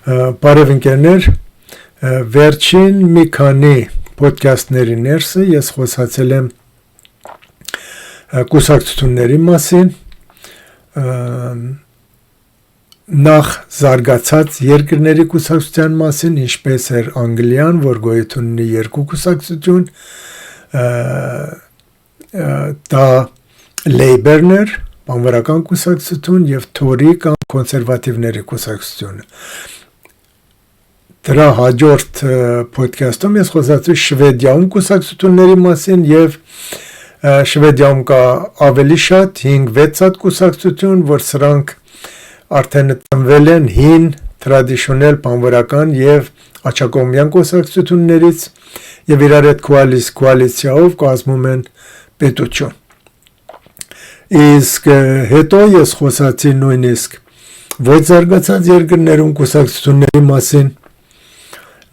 Բարև ընկերներ, վերջին մի քանի ոդքասթների ներսը ես խոսացել եմ կուսակցությունների մասին, նախ զարգացած երկրների կուսակցության մասին, ինչպես էր Անգլիան, որ գոյություն ունի երկու կուսակցություն, դա Labour-ն էր, բանվորական կուսակցություն եւ Tory կամ կոնսերվատիվների կուսակցությունը։ Դրա հաջորդ ոդքասթում ես խոսացի Շվեդիայում կուսակցությունների մասին եւ Շվեդիայում կա ավելի շատ 5-6 հատ կուսակցություն, որ սրանք արդեն տնվել են հին traditional բանվորական եւ աչակողմյան կուսակցություններից եւ իրար հետ կոալիցիայով կազմում են պետություն։ Իսկ հետո ես խոսացի նույնիսկ ոչ զարգացած երկրներում կուսակցությունների մասին,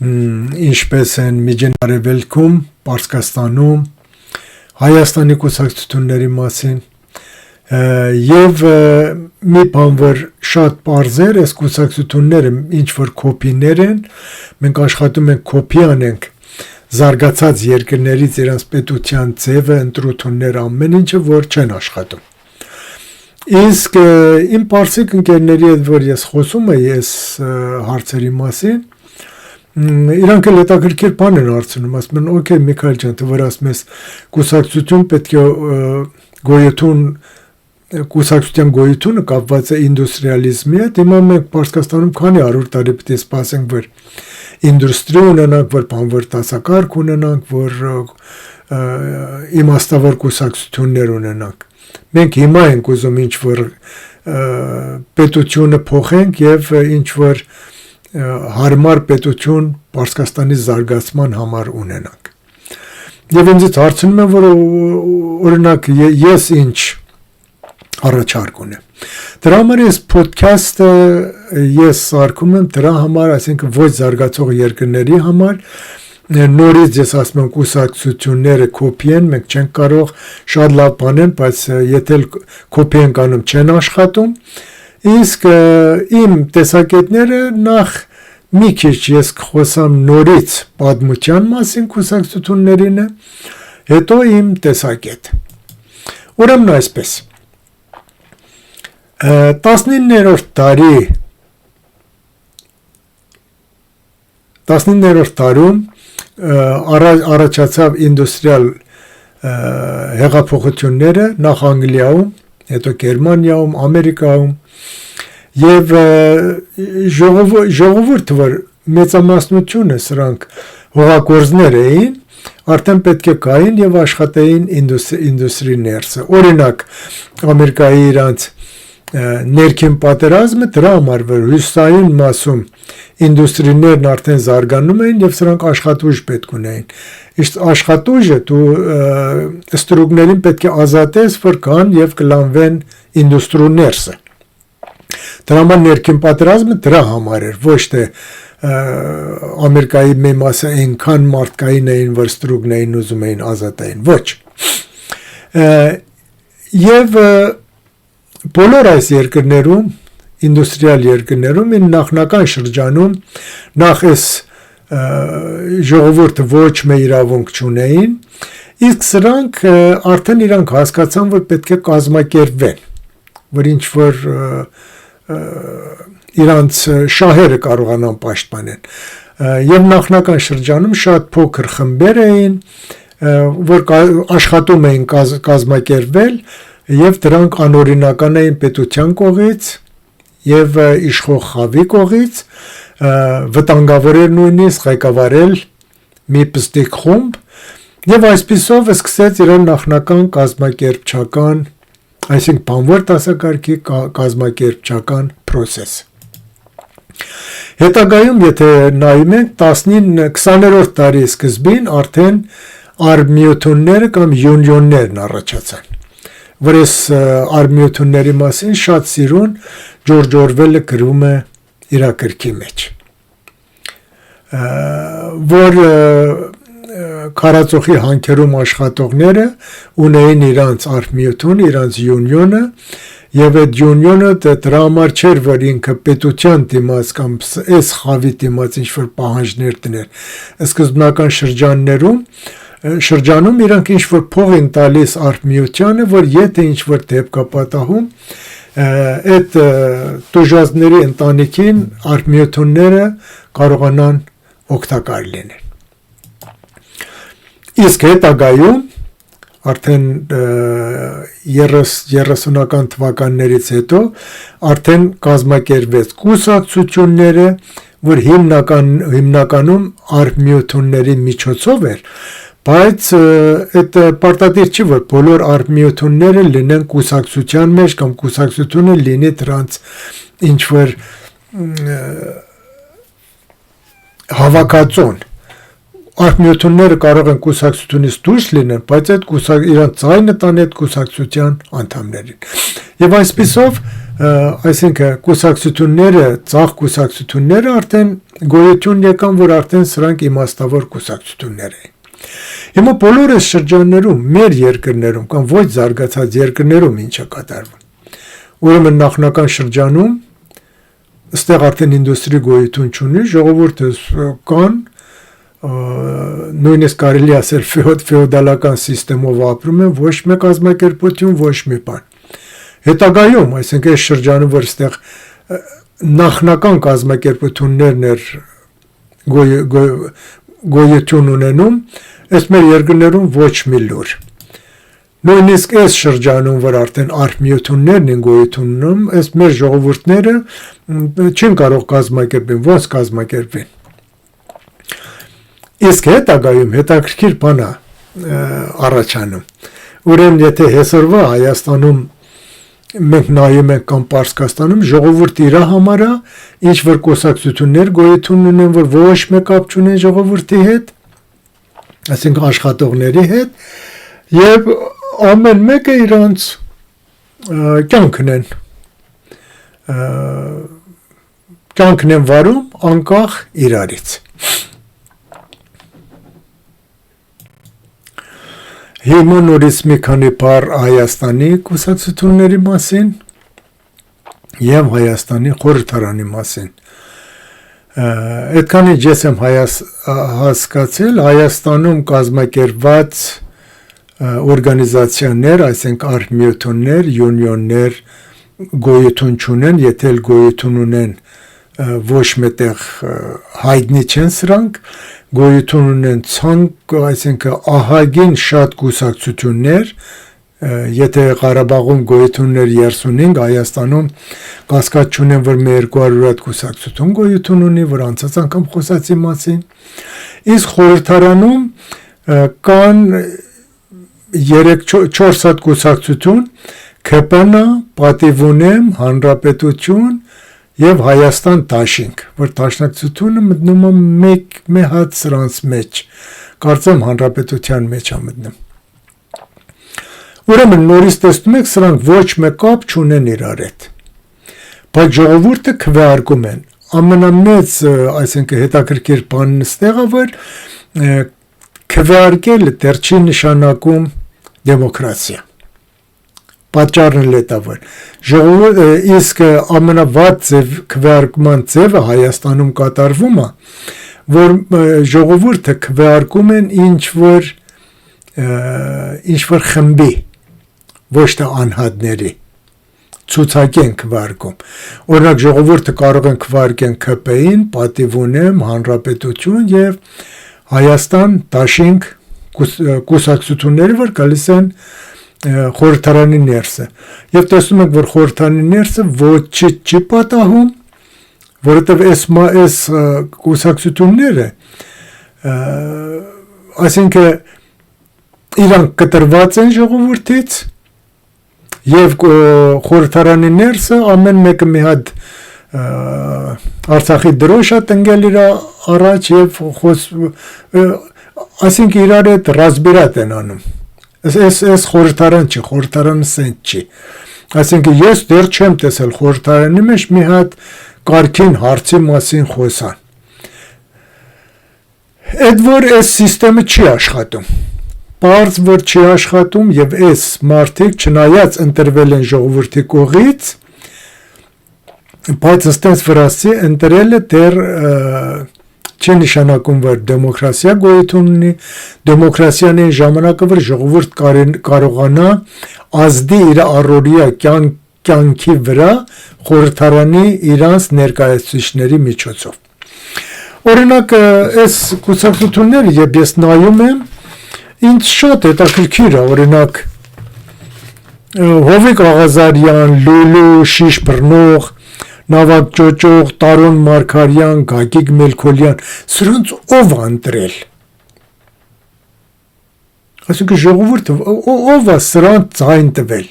ինչպես են Միջին Արևելքում, Պարսկաստանում, Հայաստանի կուսակցությունների մասին, եւ մի բան, որ շատ պարզ էր, այս կուսակցությունները ինչ որ կոպիներ են, մենք աշխատում ենք կոպի անենք զարգացած երկրներից իրենց պետության ձևը, ընտրություններ, ամեն ինչը, որ չեն աշխատում։ Իսկ իմ պարսիկ ընկերների հետ, որ ես խոսում ես հարցերի մասին, իրանք էլ հետաքրքիր բան են հարցնում, ասում են, օքեյ, Միքայել ջան, դու որ ասում ես կուսակցություն պետք է կուսակցության գոյությունը կապված է ինդուստրիալիզմի հետ, հիմա մենք Պարսկաստանում քանի 100 տարի պետք է սպասենք, որ ինդուստրիա ունենանք, որ բանվոր դասակարգ ունենանք, որ իմաստավոր կուսակցություններ ունենանք։ Մենք հիմա ենք ուզում ինչ-որ պետությունը փոխենք եւ ինչ-որ հարմար պետություն Պարսկաստանի զարգացման համար ունենանք։ Եվ ինձ հարցնում են, որ օրինակ ես ինչ առաջարկ ունեմ։ Դրա համար ես ոդքասթը ես սարքում եմ դրա համար, այսինքն ոչ զարգացող երկրների համար, նորից ես ասում եմ կուսակցությունները կոպի են, մենք չենք կարող շատ լավ բան են, բայց եթե կոպի են անում չեն աշխատում, իսկ իմ տեսակետները նախ մի քիչ ես կխոսամ նորից պատմության մասին կուսակցություններին է, հետո իմ տեսակետ։ Ուրեմն այսպես 19-րդ դարում առաջացավ ինդուստրիալ հեղափոխությունները նախ Անգլիայում, հետո Գերմանիայում, Ամերիկայում եւ ժողովուրդը որ մեծամասնությունը սրանք հողագործներ էին, արդեն պետք է գային եւ աշխատեին ինդուստրի ներսը։ Օրինակ Ամերիկայի իրանց ներքին պատերազմը դրա համար որ հյուսիսային մասում ինդուստրիներն արդեն զարգանում էին եւ սրանք աշխատուժ պետք ունեին։ Իսկ աշխատուժը դու ստրուկներին պետք է ազատես, որ կան եւ կլանվեն ինդուստրու ներսը։ Դրա համար ներքին պատերազմը դրա համար էր, ոչ թե Ամերիկայի մի մասը այնքան մարդկային էին, որ ստրուկներին ուզում էին ազատային, ոչ։ Եվ բոլոր այս երկրներում, ինդուստրիալ երկրներում, նախնական շրջանում, նախ այս ժողովուրդը ոչ մի իրավունք չունեին, իսկ սրանք արդեն իրանք հասկացան, որ պետք է կազմակերպվեն, որ ինչ-որ իրանց շահերը կարողանան պաշտպանել։ Եվ նախնական շրջանում շատ փոքր խմբեր էին, որ աշխատում էին կազմակերպվել, եւ դրանք անօրինական էին պետության կողմից եւ իշխող խավի կողմից, վտանգավոր էր նույնիսկ ղեկավարել մի պստիկ խումբ եւ այսպիսով սկսեց իր նախնական կազմակերպչական, այսինքն բանվոր դասակարգի կազմակերպչական process։ Հետագայում եթե նայում ենք 19-20-րդ դարի սկզբին արդեն արմիությունները կամ յունիոններն առաջացան, որ այս արմիությունների մասին շատ սիրուն Ջորջ Օրվելը գրում է իր գրքի մեջ, որ քարածոխի հանքերում աշխատողները ունեին իրանց արմիությունը, իրանց յունիոնը եւ այդ յունիոնը դրա համար չէր, որ ինքը պետության դիմաց կամ այս խավի դիմաց ինչ որ պահանջներ դներ։ Սկզբնական շրջանում իրանք ինչ որ փող են տալիս արհմիությանը, որ եթե ինչ որ դեպք կա պատահում, այդ տուժածների ընտանիքին արհմիությունները կարողանան օգտակար լինեն։ Իսկ հետագայում արդեն 30-ական թվականներից հետո արդեն կազմակերպվեց կուսակցությունները, որ հիմնականում արհմիությունների միջոցով էր, բայց այդ պարտադիր չի, որ բոլոր արհմիությունները լինեն կուսակցության մեջ կամ կուսակցությունը լինի դրանց ինչ որ հավաքածուն։ Արհմիությունները կարող են կուսակցությունից դուրս լինեն, բայց այդ իրանց ձայնը տան այդ կուսակցության անդամներին։ Եվ այսպիսով, այսինքն կուսակցությունները, ծախ կուսակցությունները արդեն գոյություն եկան, որ արդեն սրանք իմաստավոր կուսակցություններ էին։ Հիմա բոլոր այս շրջաններում, մեր երկրներում կամ ոչ զարգացած երկրներում ինչ է կատարվում։ Ուրեմն նախնական շրջանում այստեղ արդեն ինդուստրի գոյություն չունի, ժողովուրդը կան, նույնիսկ կարելի ասել ֆեոդալական սիստեմով ապրում են, ոչ մի կազմակերպություն, ոչ մի բան։ Հետագայում, այսինքն այս շրջանում, որ այստեղ նախնական կազմակերպություններն էր գոյություն ունենում, այս մեր երկրներում ոչ մի լուր։ Նույնիսկ այս շրջանում, որ արդեն արհմիություններն են գոյություն ունում, այս մեր ժողովուրդները չեն կարող կազմակերպեն, ոնց կազմակերպեն։ Իսկ հետագայում հետաքրքիր բան է առաջանում։ Ուրեմն եթե հեսրվա Հայաստանում մենք նայում ենք կամ Պարսկաստանում, ժողովուրդը իր համար է, ինչ որ կուսակցություններ գոյություն ունեն, որ ոչ մի կապ չունեն ժողովրդի հետ, այսինքն աշխատողների հետ, եւ ամեն մեկը իրանց կյանքն են վարում անկախ իրարից։ Հիմա նորից մի քանի բառ Հայաստանի կուսակցությունների մասին եւ Հայաստանի խորհրդարանի մասին։ Այդքանը ես եմ հասկացել Հայաստանում կազմակերպված օրգանիզացիաներ, այսինքն արհմիություններ, յունիոններ գոյություն չունեն, եթե գոյություն ունեն ոչ մետեղ հայտնի չեն սրանք, գոյություն ունեն ցանկ, այսինքն ահագին շատ կուսակցություններ, եթե Ղարաբաղում գոյություններ 35, Հայաստանում կասկած չունեն, որ մի 200 հատ կուսակցություն գոյություն ունի, որ անցած անգամ խոսացի մասին։ Իսկ խորհրդարանում կան 3-4 հատ կուսակցություն, ՔՊՆ, Պատիվունեմ, Հանրապետություն եւ Հայաստան Դաշինք, որ դաշնակցությունը մտնում է մեկ հատ սրանց մեջ, կարծեմ Հանրապետության մեջ է մտնում։ Ուրեմն նորից տեսնում եք, սրանք ոչ մի կապ չունեն իրար հետ, բայց ժողովուրդը քվեարկում են։ Ամենամեծ, այսինքն հետաքրքիր բանն ստեղ է, որ քվեարկելը դեռ չի նշանակում դեմոկրատիա։ Պատճառն է դա, որ ժողովուրդը իսկ ամենավատ քվեարկման ձևը Հայաստանում կատարվում է, որ ժողովուրդը քվեարկում են ինչ որ խմբի, ոչ թե անհատների, ցուցակեն քվեարկում։ Օրինակ ժողովուրդը կարող են քվեարկեն ՔՊ-ին, Պատիվունեմ, Հանրապետություն եւ Հայաստան Դաշինք կուսակցությունները, որ գալիս են խորհրդարանի ներսը։ Եվ տեսնում եք, որ խորհրդարանի ներսը ոչ չի պատահում, որովհետև այս կուսակցությունները, այսինքն իրանք կտրված են ժողովրդից, եւ խորհրդարանի ներսը ամեն մեկը մի հատ Արցախի դրոշ է տնկել իր առաջ եւ այսինքն իրար հետ ռազմիրատ են անում։ Այս խորհրդարան չի, խորհրդարանը սենց չի։ Այսինքն ես դեռ չեմ տեսել խորհրդարանի մեջ մի հատ կարգին հարցի մասին խոսան։ Այդ որ այս համակարգը չի աշխատում։ պարզ որ չի աշխատում եւ այս մարդիկ չնայած ընտրվել են ժողովրդի կողից, բայց ըստենց վրացի ընտրելը դեռ չի նշանակում որ դեմոկրասիա գոյություն ունի, դեմոկրասիան այն ժամանակը որ ժողովուրդ կարողանա ազդի իր առօրյա կյանքի վրա խորհրդարանի իրանց ներկայացուցիչների միջոցով։ Օրինակ, այս կուսակցությունները, երբ ես նայում եմ, ինձ շատ հետաքրքիր է, օրինակ, Հովիկ Աղազարյան, Լուլու, Շիշ Բռնող, Նավակ Ճոճող, Տարոն Մարգարյան, Գագիկ Մելքոլյան, սրանց ով է ընտրել։ Այսինքն ժողովուրդը ով է սրանց ձայն տվել։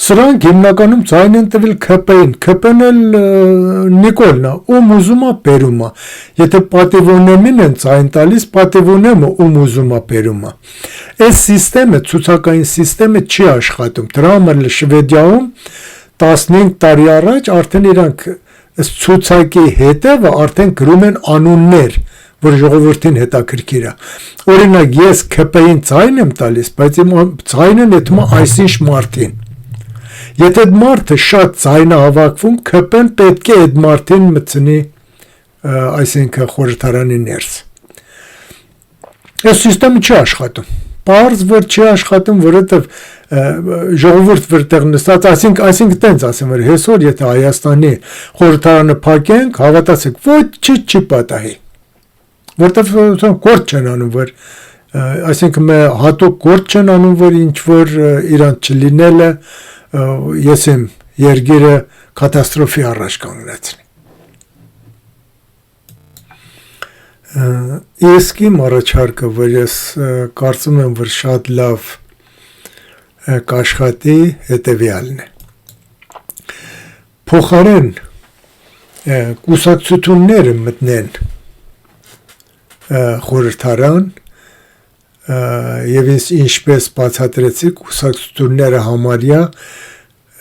Սրանք հիմնականում ձայն են տվել ՔՊ-ին, ՔՊ-ն էլ Նիկոլն է, ում ուզում է բերում է։ Եթե պատիվոնեմին են ձայն տալիս, պատիվոնեմը ում ուզում է բերում է։ Այս սիստեմը, ցուցակային սիստեմը չի աշխատում։ Դրա համար Շվեդիայում 15 տարի առաջ արդեն իրանք ցուցակի հետևը արդեն գրում են անուններ, որ ժողովրդին հետաքրքիր է։ Օրինակ ես ՔՊ-ին ձայն եմ տալիս, բայց իմ ձայնը նետում է այսինչ մարդին։ Եթե այդ մարդը շատ ձայն է հավաքվում, ՔՊ-ն պետք է այդ մարդին մտցնի, այսինքն խորհրդարանի ներս։ Այս սիստեմը չի աշխատում։ Պարզ որ չի աշխատում, որովհետև ժողովուրդ որտեղ նստած, այսինքն տենց ասեմ, որ հեսօր եթե Հայաստանի խորհրդարանը փակենք, հավատացեք, ոչինչ չի պատահի։ Որտեղ գործ չեն անում, որ այսինքն հատուկ գործ չեն անում, որ ինչ որ իրանց չլինելը ես եմ երգերը կատաստրոֆի առաջ կանգնեցնի։ Իսկ իմ առաջարկը, որ ես կարծում եմ, որ շատ լավ կաշխատի հետևյալն է։ Փոխարեն կուսակցությունները մտնեն խորհրդարան եւ ինչպես բացատրեցի, կուսակցությունները համարյա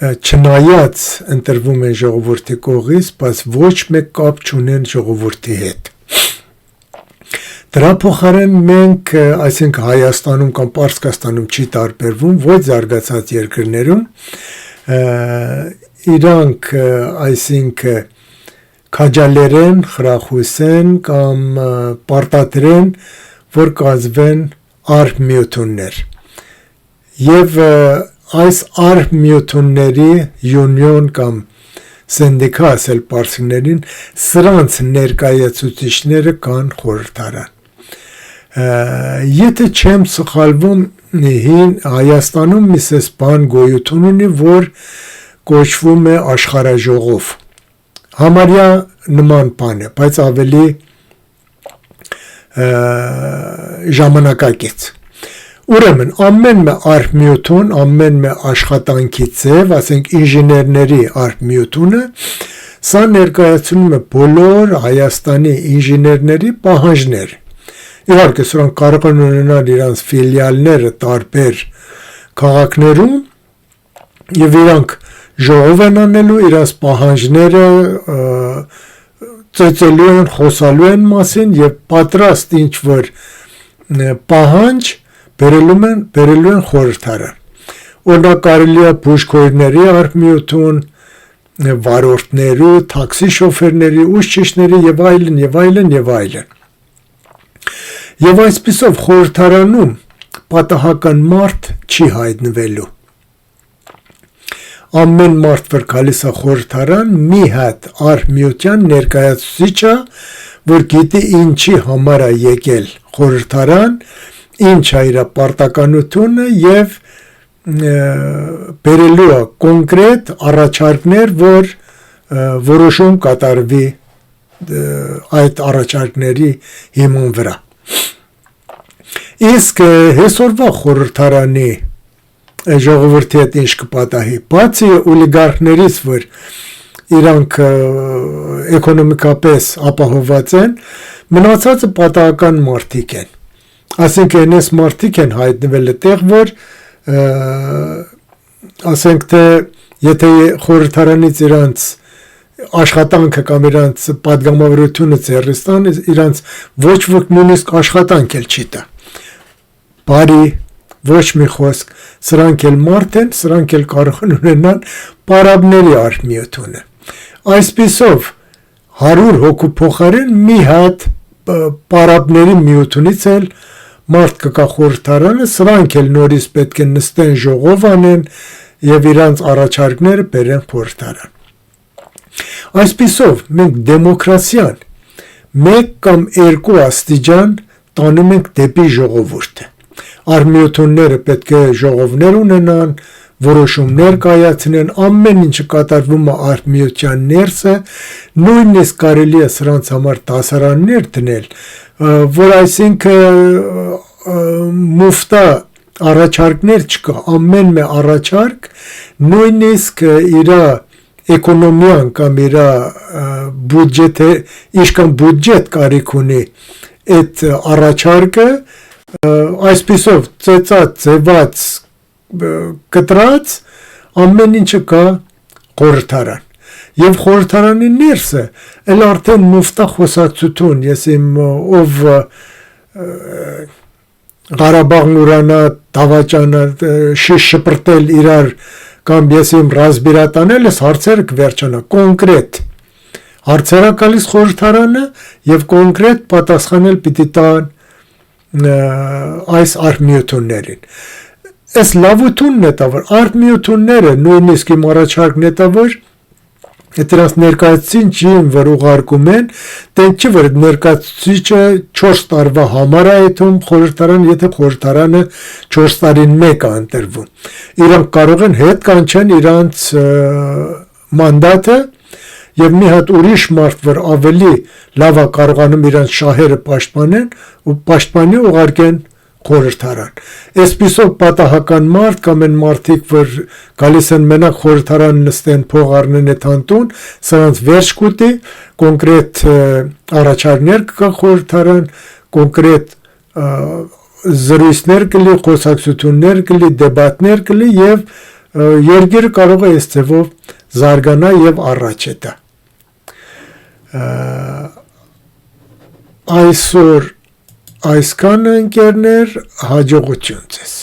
չնայած ընտրվում են ժողովրդի կողմից, բայց ոչ մեկ կապ չունեն ժողովրդի հետ։ Դրա փոխարեն մենք, այսինքն Հայաստանում կամ Պարսկաստանում չի տարբերվում, ոչ զարգացած երկրներում, իրանք, այսինքն քաջալերեն, խրախուսեն կամ պարտադրեն, որ կազմվեն արհմիություններ։ Եվ այս արհմիությունների յունիոն կամ սենդիկա ասել պարսիկներին, սրանց ներկայացուցիչները կան խորհրդարան։ Եթե չեմ սխալվում, Հայաստանում մի բան գոյություն ունի, որ կոչվում է աշխարհաժողով։ Համարյա նման բան է, բայց ավելի ժամանակակից։ Ուրեմն ամեն մի արհմիություն, ամեն մի աշխատանքի ձև, ասենք ինժեներների արհմիությունը, սա ներկայացնում է բոլոր Հայաստանի ինժեներների պահանջներ։ Իհարկե, սրանք կարող են ունենալ իրենց ֆիլիալները տարբեր քաղաքներում եւ իրանք ժողով են անելու իրենց պահանջները ծեծելու են, խոսալու են մասին եւ պատրաստ ինչ որ պահանջ բերելու են խորհրդարան։ Օրինակ կարելի է բուժքույրների արհմիություն, վարորդներու, թաքսի շոֆերների, ուսուցիչների եւ այլն եւ այլն եւ այլն։ Եվ այսպիսով խորհրդարանում պատահական մարդ չի հայտնվելու։ Ամեն մարդ որ գալիս է խորհրդարան, մի հատ արհմիության ներկայացուցիչ է, որ գիտի ինչի համար է եկել խորհրդարան, ինչ է իր պարտականությունը եւ բերելու է կոնկրետ առաջարկներ, որ որոշում կատարվի այդ առաջարկների հիման վրա։ Իսկ հեսօրվա խորհրդարանի ժողովրդի հետ ինչ կպատահի, բացի օլիգարխներից, որ իրանք էկոնոմիկապես ապահովված են, մնացածը պատահական մարդիկ են։ Այսինքն այս մարդիկ են հայտնվել այդտեղ, որ ասենք թե եթե խորհրդարանից իրանց աշխատանքը կամ իրանց պատգամավորությունը ծերրստան, իրանց ոչ ոք նույնիսկ աշխատանք էլ չի տա։ բարի, ոչ մի խոսք, սրանք էլ մարդ են, սրանք էլ կարող են ունենան պարաբների արհմիությունը։ Այսպիսով 100 հոգու փոխարեն մի հատ պարաբների միությունից էլ մարդ կկա խորհրդարանը, սրանք էլ նորից պետք է նստեն ժողով անեն եւ իրանց առաջարկները բերեն խորհրդարան։ Այսպիսով մենք դեմոկրասիան 1 կամ 2 աստիճան տանում ենք դեպի ժողովուրդը։ Արհմիությունները պետք է ժողովներ ունենան, որոշումներ կայացնեն, ամեն ինչը կատարվում է արհմիության ներսը, նույնիսկ կարելի է սրանց համար դասարաններ դնել, որ այսինքն մուֆտա առաջարկներ չկա, ամեն մի առաջարկ նույնիսկ իր էկոնոմիան կամ իր բյուջետը, ինչքան բյուջետ կարիք ունի այդ առաջարկը, այսպիսով ծեծած, ձևած, կտրած, ամեն ինչը կա խորհրդարան։ Եվ խորհրդարանի ներսը էլ արդեն մուֆտա խոսակցություն, ես իմ ով Ղարաբաղն ուրանա, դավաճանա, շպրտել իրար կամ ես իմ ռազմիրատանել ես հարցերը կվերջանա, կոնկրետ հարցերը գալիս խորհրդարանը եւ կոնկրետ պատասխանել պիտի տան այս արհմիություններին։ Այս լավությունն է դա, որ արհմիությունները նույնիսկ իմ առաջարկն է դա, որ դրանց ներկայացուցիչ չին, որ ուղարկում են, դեն չի, որ ներկայացուցիչը 4 տարվա համար է այդում խորհրդարան, եթե խորհրդարանը 4 տարին մեկ է ընտրվում։ Իրանք կարող են հետ կանչեն իրանց մանդատը եւ մի հատ ուրիշ մարդ, որ ավելի լավ է կարողանում իրանց շահերը պաշտպանեն ու պաշտպանի ուղարկեն խորհրդարան։ Այսպիսով պատահական մարդ կամ այն մարդիկ, որ գալիս են մենակ խորհրդարան նստեն, փող առնեն այդ անտուն, սրանց վերջ կուտի, կոնկրետ առաջարկներ կգա խորհրդարան, կոնկրետ զրույցներ կլի, խոսակցություններ կլի, դեբատներ կլի եւ երկիրը կարող է այս ձևով զարգանա եւ առաջ հետա։ Այսօր այսքան ընկերներ, հաջողություն ձեզ։